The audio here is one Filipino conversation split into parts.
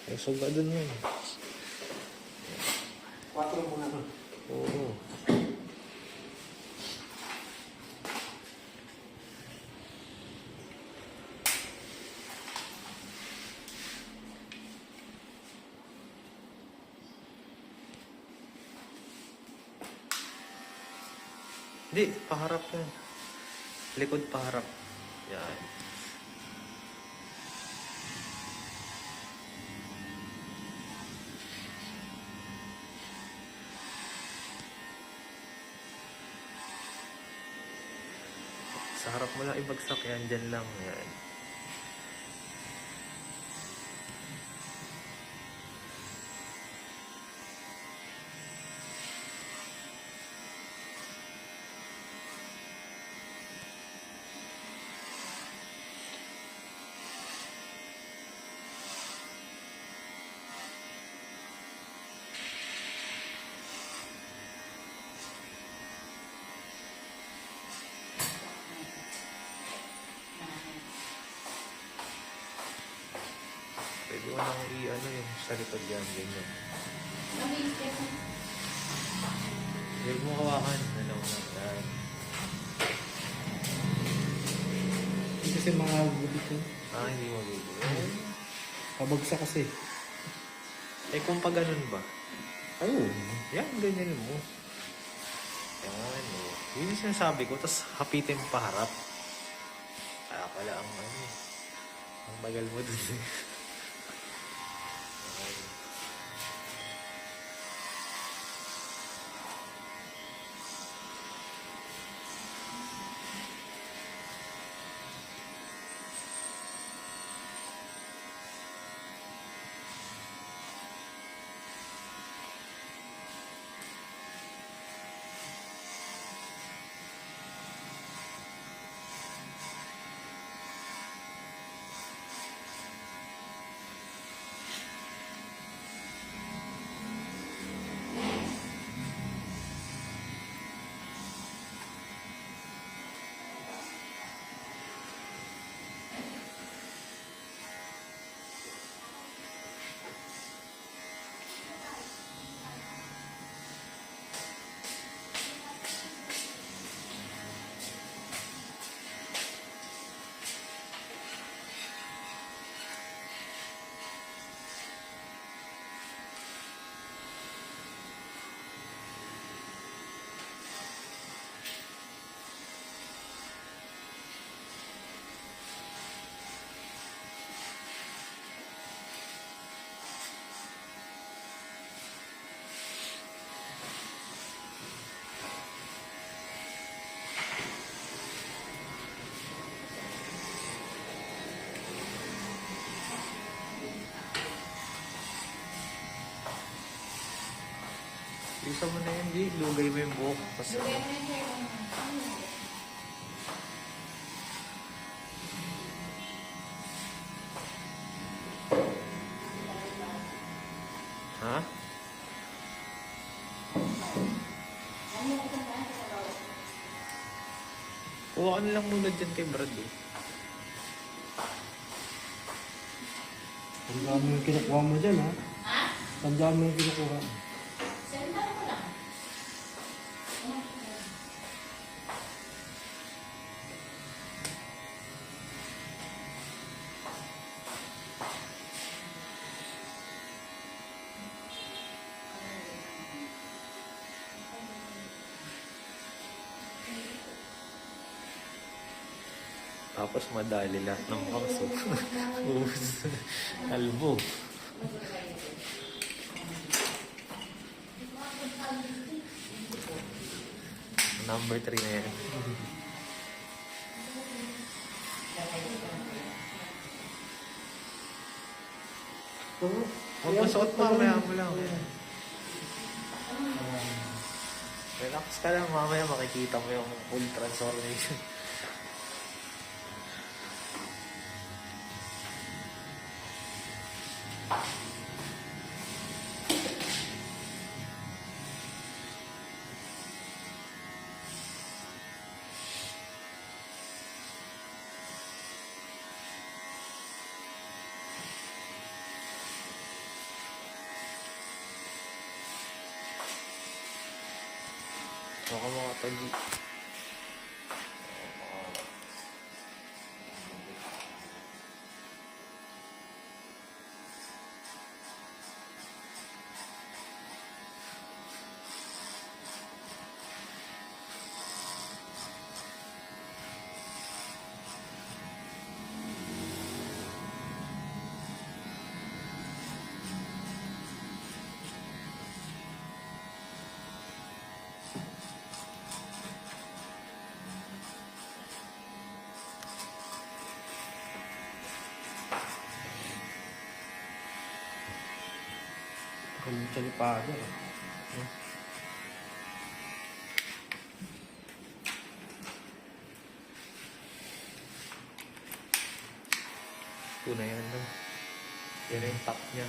Yung suga dun yun. 4 muna. Oo. Hindi, paharap yun. Likod paharap. Yan. Sa harap mo lang ibagsak yan. Dyan lang. Yan. Pwede mo nang i-ano yung sa likod yan. Ganyan. Huwag mo hawakan. Ano na. Yan. Hindi kasi mga gubit yun. Hindi magugulo. Pabagsak kasi. Eh kung pa ganun ba? Ayun. Yan, ganyan mo. Yan, o. Yun yung sinasabi ko, tapos hapitin mo paharap. Kaya pala ang ano eh. Ang bagal mo dun eh. Yan. Isa mo na yun, di. Lugay mo yung buhok. Kasi, ha? Kuha ka na lang muna dyan kay Brad eh. Tandaan mo yung kinukuha mo dyan, ha? Tandaan mo yung kinukuha mo. Tapos madali lahat ng kaso. Kalbo. Number 3 na yan. Huwag masuot mamaya mo lang. Relax ka lang, mamaya makikita mo yung full transformation. Baka mga tagi. Kung chalipado. Ito na yan lang. Yan na yung top niya.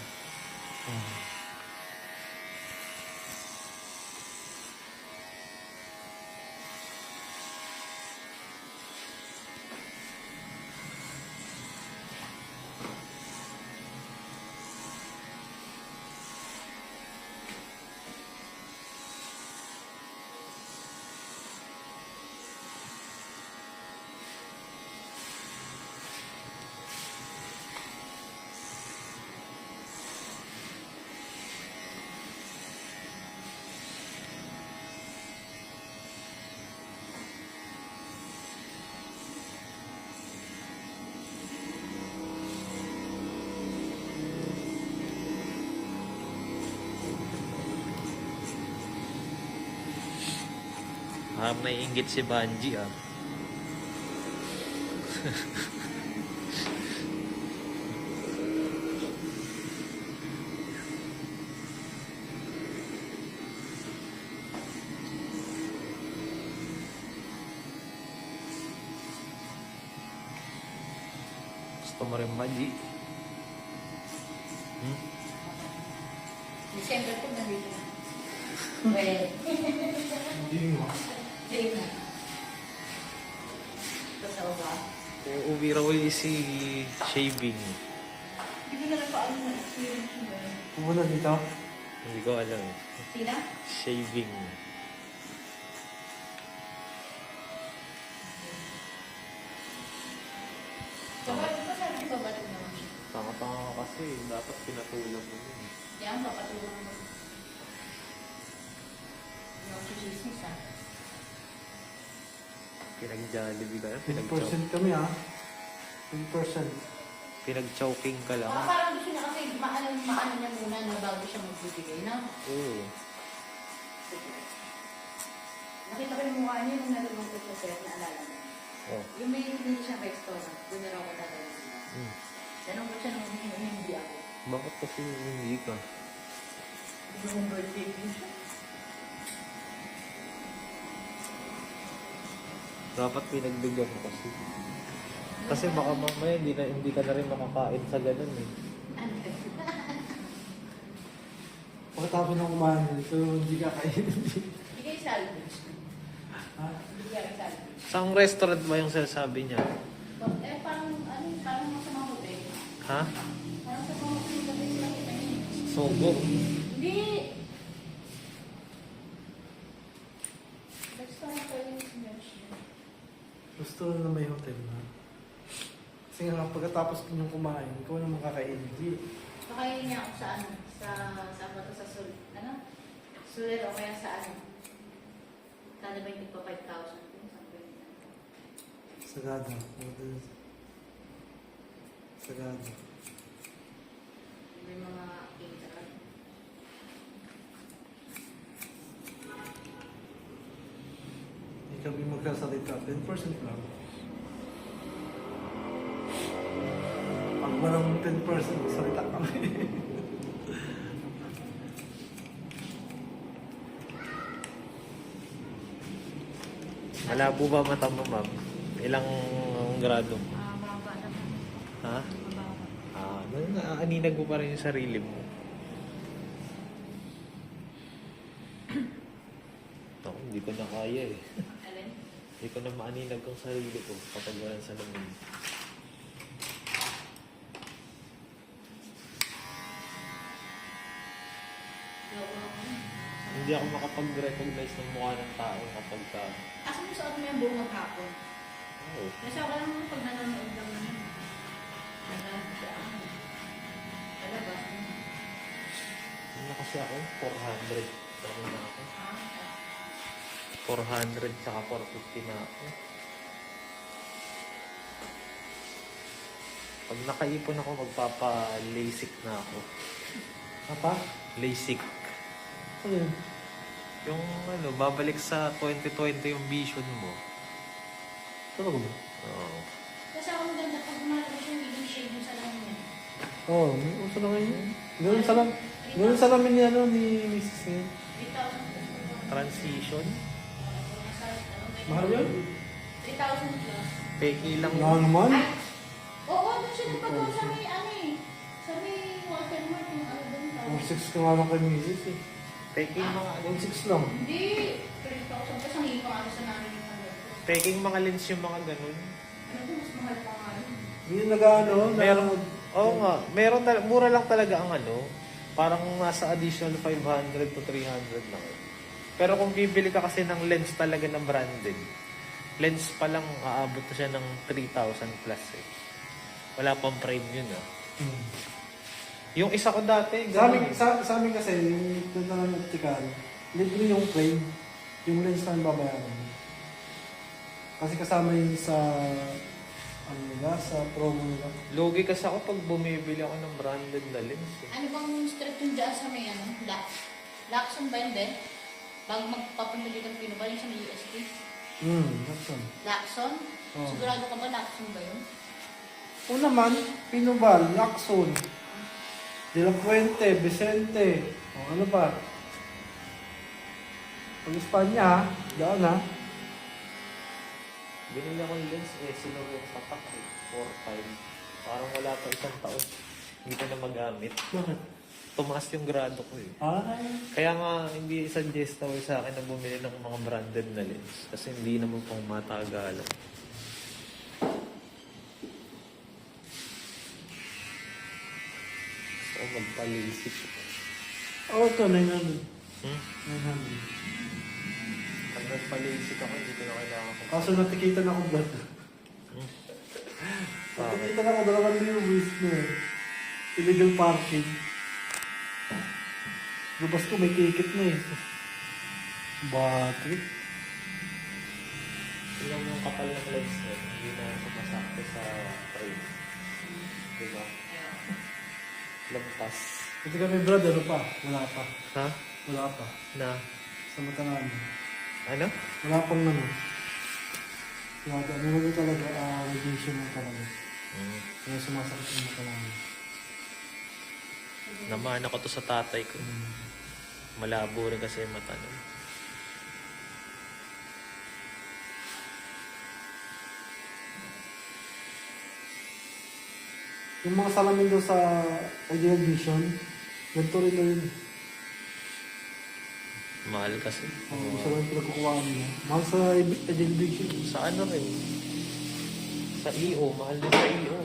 May inggit si Banji ah. Gusto mo rin Banji? December po nandito na. Well, Hindi mo. hindi na. Totoo ba? Uuwi raw eh si Shaving. Hindi ko na lang paano na-experience mo ba? Pumunta dito. Hindi ko alam. Sina? Shaving. Sabi ko ba ito naman siya? Tanga-tanga ka kasi. Dapat pinatulog mo yun. Yan, papatulong mo. Hindi ako chismis ah. Pinag-jollibee ka lang. 10% kami ha. 10%. Pinag-choking ka lang. Baka parang gusto niya kasi maano niya muna na bago siya magbibigay, no? Oo. Nakita ko yung mukha niya nung nalulungkot siya, sir, naalala mo. Oh. Yung may hindi siyang restaurant, doon na raw ko tatawag sila. Tanong ko siya nung hindi ako. Bakit kasi hindi ka? Yung birthday din siya. Dapat pinagbigyan mo kasi. Kasi baka mamaya hindi ka na rin makakain sa ganun eh. Ano? Pagkatapos ng kumain dito, hindi ka kainin. Hindi kayo salvage. Ha? Hindi kayo salvage. Saan restaurant ba yung sinasabi niya? Eh, parang, ano, parang sa mga hotel. Ha? Parang sa mga hotel, sabi sila kita niya. Sogo. Hindi! Restaurant pa yung mention. Gusto na may hotel na. Kasi nga pagkatapos ko nung kumain, ikaw naman kakainin. Hindi. Pakainin niya ako sa ano, sa Sul, ano? Sulit o kaya sa ano? Kada ba yung tigpa 5,000? Sagada. Hotel. Sagada. May mga caterer. Hindi kami magkasalita. 10% lang. Pag walang 10%, magsalita kami. Malabo ba mata mo, ma'am? Ilang grado? Baba naman. Ha? Baba. Naaninag mo pa rin yung sarili mo. Ako, hindi ko na kaya eh. Alin? Hindi ko na maaninag ang sarili ko kapag walang salamin. Loko ako. Hindi ako makapag-recognize ng mukha ng tao kapag ka... Asa mo suot mo yung buong maghapon? Oo. Kasi ako lang naman pag nanonood lang naman. Nagano siya ano. Talabas. Ano kasi ako? 400. Ano na ako? Ah, 400 tsaka 450 na ako. Pag nakaipon ako, magpapa-LASIK na ako. Apa? LASIK. Ano yun? Yung ano, babalik sa 2020 yung vision mo. Talaga ba? Oo. Kasi ako maganda pag lumalabas yung leading shade yung salamin niya. Oo, may uso na ngayon. Ganun sa namin ni, ano, ni Mrs. ngayon. 3,000. Transition. Mahal yun? 3,000 plus. Peki lang Wala yun. naman. Ay! Oo, doon siya nagpagawa sa may ano eh. Sa may watermark yung ano doon. Oh, 6 ka nga lang kay Mrs. eh. Peking mga ano. 1.6 lang. Hindi. 3,000. Kasi ang hipa ano sa namin yung ano. Peking mga lens yung mga ganun. Ano to, mas mahal pa nga yun. Hindi nag-ano, Meron. Oo nga. Meron mura lang talaga ang ano. Parang nasa additional 500 to 300 lang. Pero kung bibili ka kasi ng lens talaga ng branded, lens pa lang aabot na siya ng 3,000 plus eh. Wala pang frame yun ah. Yung isa ko dati, Sa amin, ganun. sa amin kasi, yung punta ng optical, libre yung frame, yung lens na yung babayaran. Kasi kasama yun sa, ano nila, sa promo nila. Logi kasi ako pag bumibili ako ng branded na lens eh. Ano bang street yung dyan sa may ano? Lacson ba yun, Ben? Bago magpapamili ng pinubal yung sa may USP? That's all. Lacson? Oo. Sigurado ka ba Lacson ba yun? O naman, Pinubal, Lacson, De La Fuente, Vicente, o ano pa? Pag Espanya, daan ha. Binili akong lens eh, sinuro yung sapak eh. 4-5. Parang wala pa isang taon. Hindi ko na magamit. Bakit? Tumaas yung grado ko eh. Ay, Kaya nga, hindi suggestible sa akin na bumili ng mga branded na lens. Kasi hindi naman pang matagalan. So, magpalisip. ito, 900. Hmm? 900. Pag nagpalisip ako, hindi ko na kailangan ko. Kaso natikitan ako ba? Hmm? Natikitan ako, 2,000 buwis na eh. Illegal parking. Lubas ko, may ticket na eh. Battery. Tingnan mo yung kapal ng lens na yun, hindi na sumasakto sa frame. Diba? Lampas. Kasi kami brad, ano pa? Wala pa. Ha? Wala pa. Na? Sa mata namin. Ano? Wala pang ano. Wala pa. Ano talaga, radiation mo talaga. Hmm. Kaya sumasakit yung mata namin. Namana ko to sa tatay ko. Malabo rin kasi yung mata nun. Yung mga salamin doon sa Ideal Vision, ganito rin na yun. Mahal kasi. Isa lang pinagkukuhaan nila. Mahal sa Ideal Vision. Sa ano rin? Sa EO. Mahal din sa EO.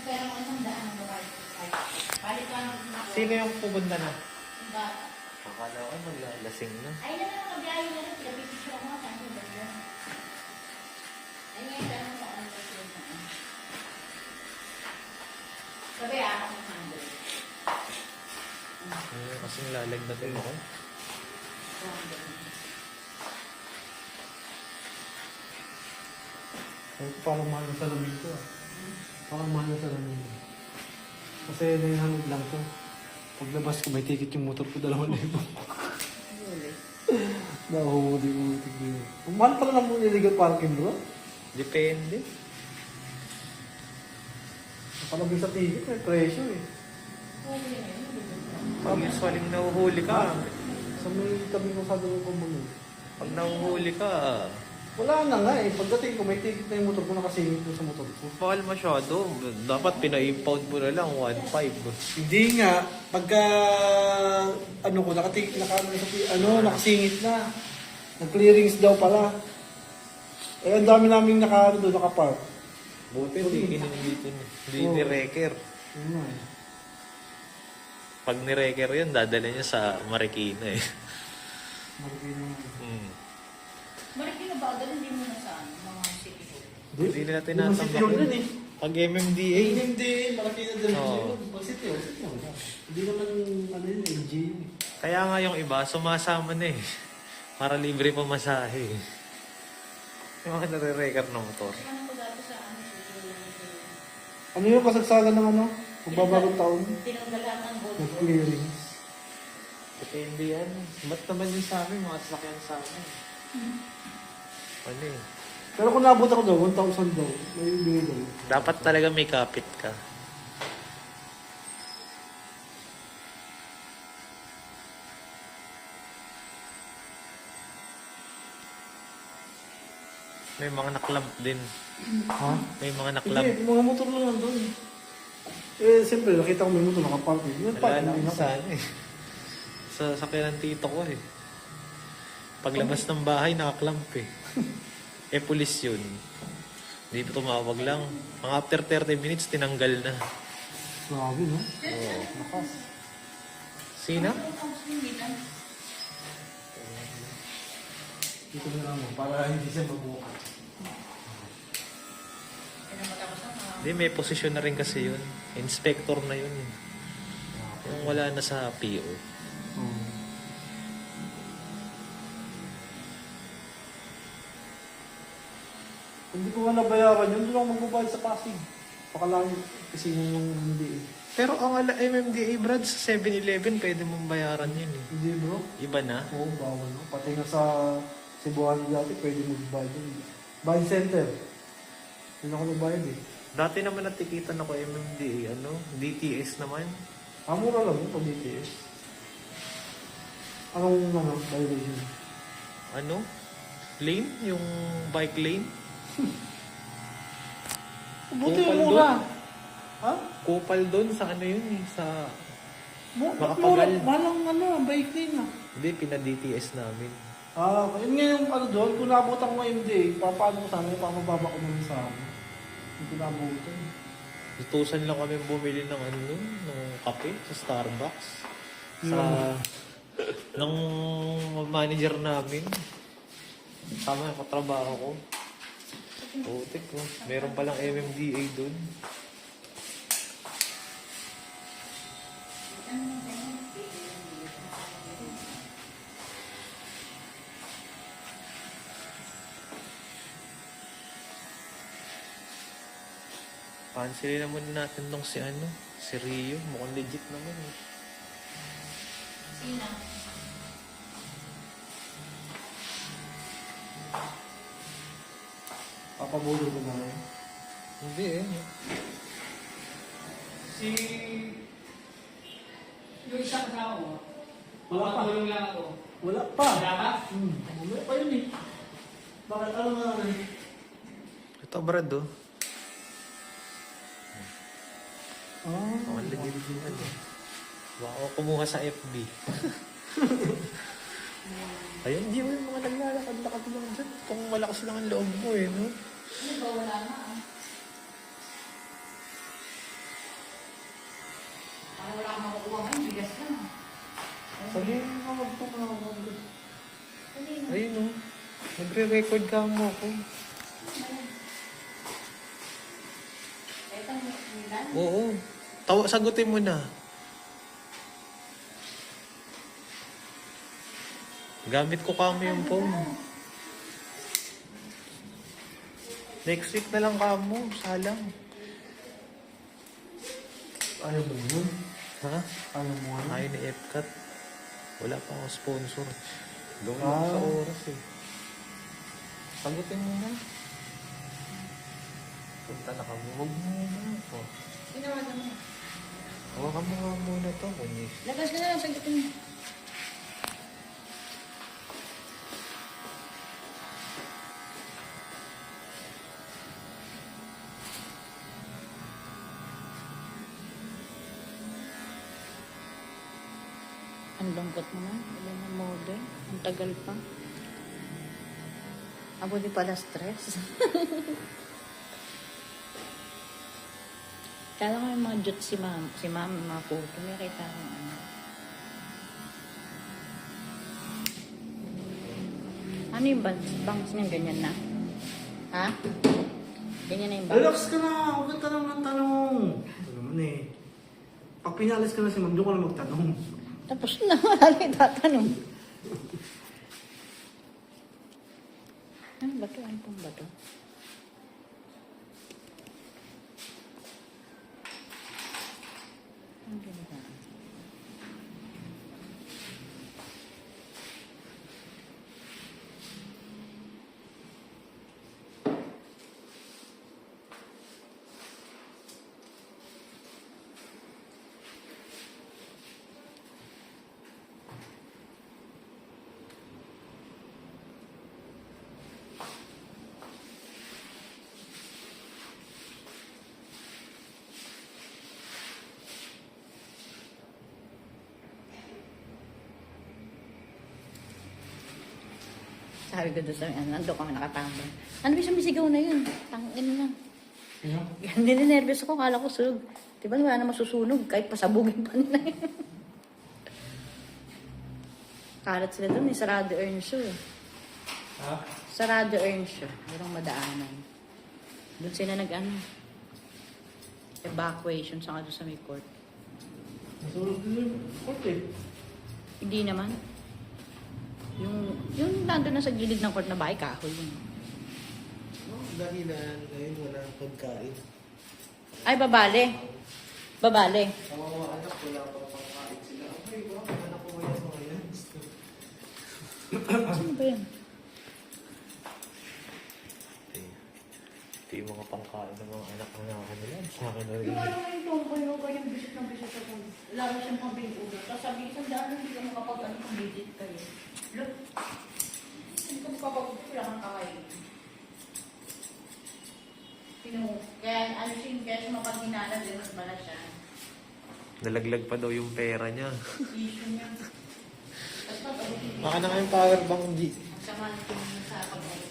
Pero kung anong daan ang babae ko tayo. Balik ka ng Sino yung pupunta na? Yung bata. Akala ko maglalasing na. Ay, na lang nakabiyahe na lang. Pinapipicture ako nga saan ko ba yun? Ay, ngayon ka lang sa ano ba yun? Sabi ako ng handle. Kasi lalagdatin ako. Ay, parang mahal na salamin ko ah. Parang mahal na salamin ko. Kasi 900 lang to. Paglabas ko, may ticket yung motor ko, 2,000. Nahuli ko yung ticket. Ang mahal pala ng illegal parking bro. Depende. Nakalagay sa ticket, may presyo eh. Pag usually nahuhuli ka, Sa may tabi ko sa dulo ko muna. pag nahuhuli ka, Wala na nga eh. Pagdating ko, may ticket na yung motor ko, nakasingit ko sa motor ko. mahal masyado. Dapat pina-impound mo na lang, 1.5. Hindi nga, pagka ano ko, nakasingit na. Nag-clearings daw pala. Eh, ang dami naming doon, nakapark. Buti, hindi dito. Hindi Oo. ni-wrecker. Yun nga eh. Pag ni-wrecker yun, dadala niya sa Marikina eh. Marami naman. Hmm. Marikina ba? Ganun din muna sa ano, mga city hall. Hindi nila Yung tinatambak City Hall yun. din eh. Pag MMDA, Hindi, malaki na din. Oo. Pag City Hall, City Hall. Hindi naman, ano yun, LG. kaya nga yung iba, sumasama na eh. Para libre pa masahe eh. Yung mga nare-record ng motor. Ano ko dati sa ano, city hall. Ano yung kasagsagan ng ano? Magbabagong taon? Tinanggalan ng gold. Nag-clearings. Depende yan. Ba't naman yun sa amin, mga sasakyan sa amin? Ano eh. Pero kung nabot ako daw, 1,000 daw. May bigay daw. Dapat talaga may kapit ka. May mga naklamp din. Ha? May mga naklamp. Hindi, mga motor lang nandun. Eh, siyempre, nakita ko may motor nakaparking. Yung Wala parking lang din sa ako. ano eh. Sa sakyan ng tito ko eh. Paglabas ng bahay, nakaklamp eh. Eh, pulis yun. Hindi pa tumawag lang. Mga after 30 minutes, tinanggal na. Grabe, no? Oo. Lakas. Sina? Dito na lang mo, para hindi siya mabuka. Hindi, may posisyon na rin kasi yun. Inspector na yun. Yung wala na sa PO. Hindi ko nga nabayaran yun, doon ako magbabayad sa Pasig. Pakalayo. Kasi yun yung hindi eh. Pero ang MMDA, Brad, sa 7-Eleven, pwede mong bayaran yun eh. Hindi bro. Iba na. Oo, bawal. No? Pati nga sa Cebuano dati, pwede magbayad yun. Buying center. Yun ako nagbayad eh. Dati naman natikitan ako MMDA, DTS naman. Mura lang yun pag DTS. Anong violation? Lane? Yung bike lane? Buti Kupal yung mura. Ha? Kupal doon sa yun eh, sa... Mura, Makapagal. malang bike lane ah. Hindi, pina-DTS namin. Yun nga yung doon, kung nabutan ko ng MD, papaano ko sana, papababa ko naman sa amin. Hindi ko nabutan. Tutusan lang kami bumili ng ng kape sa Starbucks. Sa... ng manager namin. Tama yung katrabaho ko. Putik ko. Meron palang MMDA doon. Pansinin na muna natin tong si Rio. Mukhang legit naman eh. Sino? Papabulol ko na rin. Hindi eh. Si... Yung isang kasama mo, Wala pa. matulong lang ako. Wala pa. Wala ka? Wala pa yun eh. Bakit? Ano nga na eh? Ito Brad oh. Ah, Legit naman eh. Baka ako kumuha sa FB. Ayun, di mo yung mga naglalakad-lakad lang dyan. Kung malakas lang ang loob mo eh, no? Ano ba? Wala na ah. Parang wala akong makukuha ngayon. Bigas lang ah. sabihin mo magpapala ako. Kanina. Ayun oh. Nagre-record ka mo ako. Ito, Milan. Oo. Sagutin mo na. Gamit ko kamo yung phone. Next week na lang kamo. Salang. Ayaw mo yun? Ha? Ayaw mo yun? Ayaw ni Epcat. Wala pa akong sponsor. Doon Ah. lang sa oras eh. Sagutin mo na. Punta na kami. Huwag mo na. Oh. Tinawagan mo. Hawakan mo nga muna to. Kunyis. Labas ka na lang. Sagutin mo. Ang lungkot mo na. Wala na model. Ang tagal pa. Abo di pala stress. Kala ko yung mga jut si ma'am, mga photo. May kita ko ano. Ano yung bangs niya? Ganyan na? Ha? Ganyan na yung bangs? Relax ka na, huwag ka tanong ng tanong. Ito naman eh. Pag pinalis ka na si ma'am, doon ka na magtanong. Tapos na, wala yung tatanong. Ano ba ito? Ano pong ba ito? Ang ganda. Sabi ko doon sa nandun kami nakatambay. Ano ba siya misigaw na yun? Tangin na. Yan, ninenervyos ako. Kala ko sunog. Diba wala na masusunog kahit pasabugin pa nila yun. Kalat sila doon. Sarado Earnshaw eh. Ha? Sarado Earnshaw. Merong madaanan. Doon sila evacuation sa doon sa may court. Nasunod din yung court eh. Hindi naman. Yung nandun na sa gilid ng court na bahay, kahoy yun. Dahilan, ngayon wala ang pagkain. Ay, babale. Babale. Ang mga anak, wala pang pagkain sila. Okay, ba? Anak ko ngayon mga yan. Sino ba yan? Ito yung mga pangkain ng mga anak na nila. Sa akin na rin. Yung ano yung tungkol yung visit ng visit ako. Lalo siyang pambing-ulo. Tapos sabi, isang daan hindi ka makapag-ano kung visit kayo. Look, hindi ka makapag-ulo. Wala kang kakain. Kaya ano siya mapag-hinala din, mas mala siya. Nalaglag pa daw yung pera niya. Issue niya. Tapos pag-abot Baka na kayong power bank, G. ang sama na tingin sa pag-abot.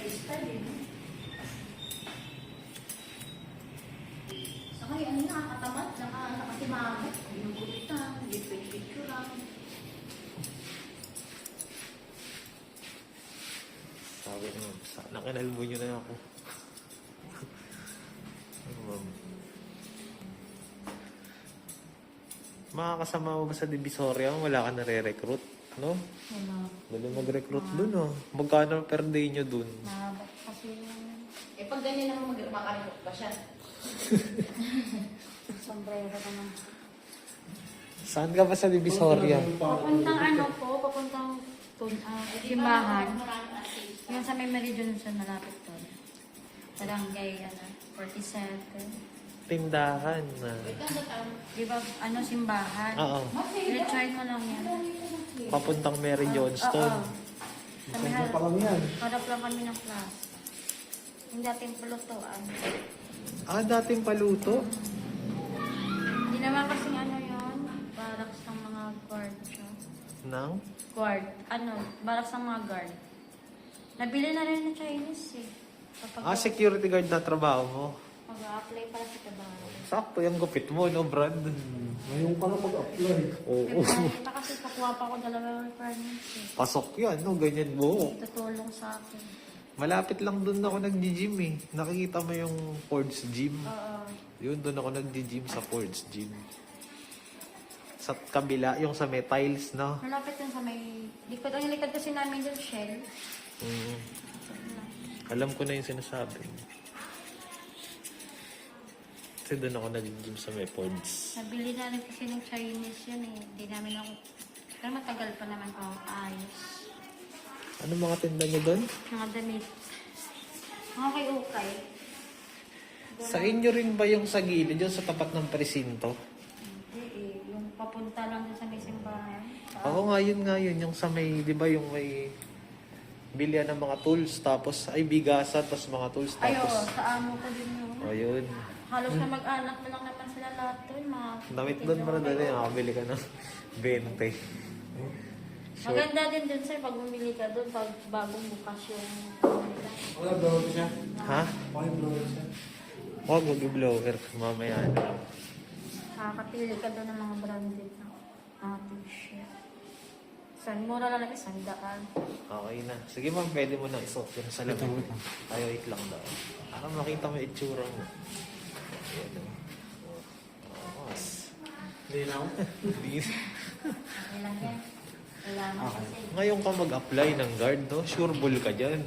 Style. Saka ano nakakatamad, nakasimangot, binugulitan, picture lang. Sabi naman, sana kinalbo nyo na ako. Ano ba? Makakasama mo ba sa Divisoria? Wala ka nare-recruit, no? Wala. Dali mag-recruit dun, oh. Magkano per day nyo dun? Mahaba kasi pag ganyan naman makalikot pa siya. Sombrero ka naman. Saan ka ba sa Divisoria? Papuntang ano po, papuntang simbahan. Yung sa may Meridian sa malapit doon. Barangay, 47. Tindahan na. Di ba, simbahan? Oo. I-try mo lang yan. Papuntang Mary Johnston. Sa may Ano pa lang yan? harap lang kami ng class. Yung dating pulutuan. Ah, dating paluto? Hindi naman kasing yun, barracks ng mga guard siya. Nang? Guard, barracks ng mga guard. Nabili na rin ng Chinese eh. Kapag Security guard na trabaho mo. mag-a-apply para sa trabaho. Sakto yung gupit mo, no, Brad? Ngayon ka na mag-apply. Oo. Ito kasi pakuha pa ko dalawang requirements eh. Pasok yan, no? Ganyan mo. Tutulong sa akin. Malapit lang dun ako nag-gym eh. Nakikita mo yung Ford's Gym. Oo. Yun, dun ako nag-gym sa Ford's Gym. Sa kabila, yung sa may tiles, no? Malapit yun sa may likod. Ang likod kasi namin yung shell. Mm. Alam ko na yung sinasabi. Kasi dun ako nag-gym sa may Ford's. Nabili na rin kasi ng Chinese yun eh. Hindi namin ako... Pero matagal pa naman ako ayos. Ano mga tinda niyo dun? Mga damit. Mga ukay. Sa inyo rin ba yung sa gilid, yung sa tapat ng presinto? Hindi eh. Yung papunta lang dun sa may simbahan. Oo nga yun, yung sa may, di ba yung may Bilihan ng mga tools, tapos ay bigasan, tapos mga tools, Ayo, tapos... sa amo ko din yun. Ayun. Halos na mag-anak na lang naman sila lahat to. Yung mga Damit doon para dali, makabili ka ng 20. Short. Maganda din dun sir pag bumili ka doon pag bagong bukas yung nila. Wala, blower siya. Ha? Okay, blower siya. Huwag mag-blower, mamaya na. Nakakapili ka doon ng mga branded na t-shirt. Mura lang lang 100. Okay na. Sige ma'am, pwede mo na isuot yun sa labi. Ay, wait lang daw. Para makita mo yung itsura mo. Ayan o. Mas. Hindi na ako. Okay lang yan. Kailangan kasi. Ngayon ka mag-apply ng guard, no? Sure ball ka dyan.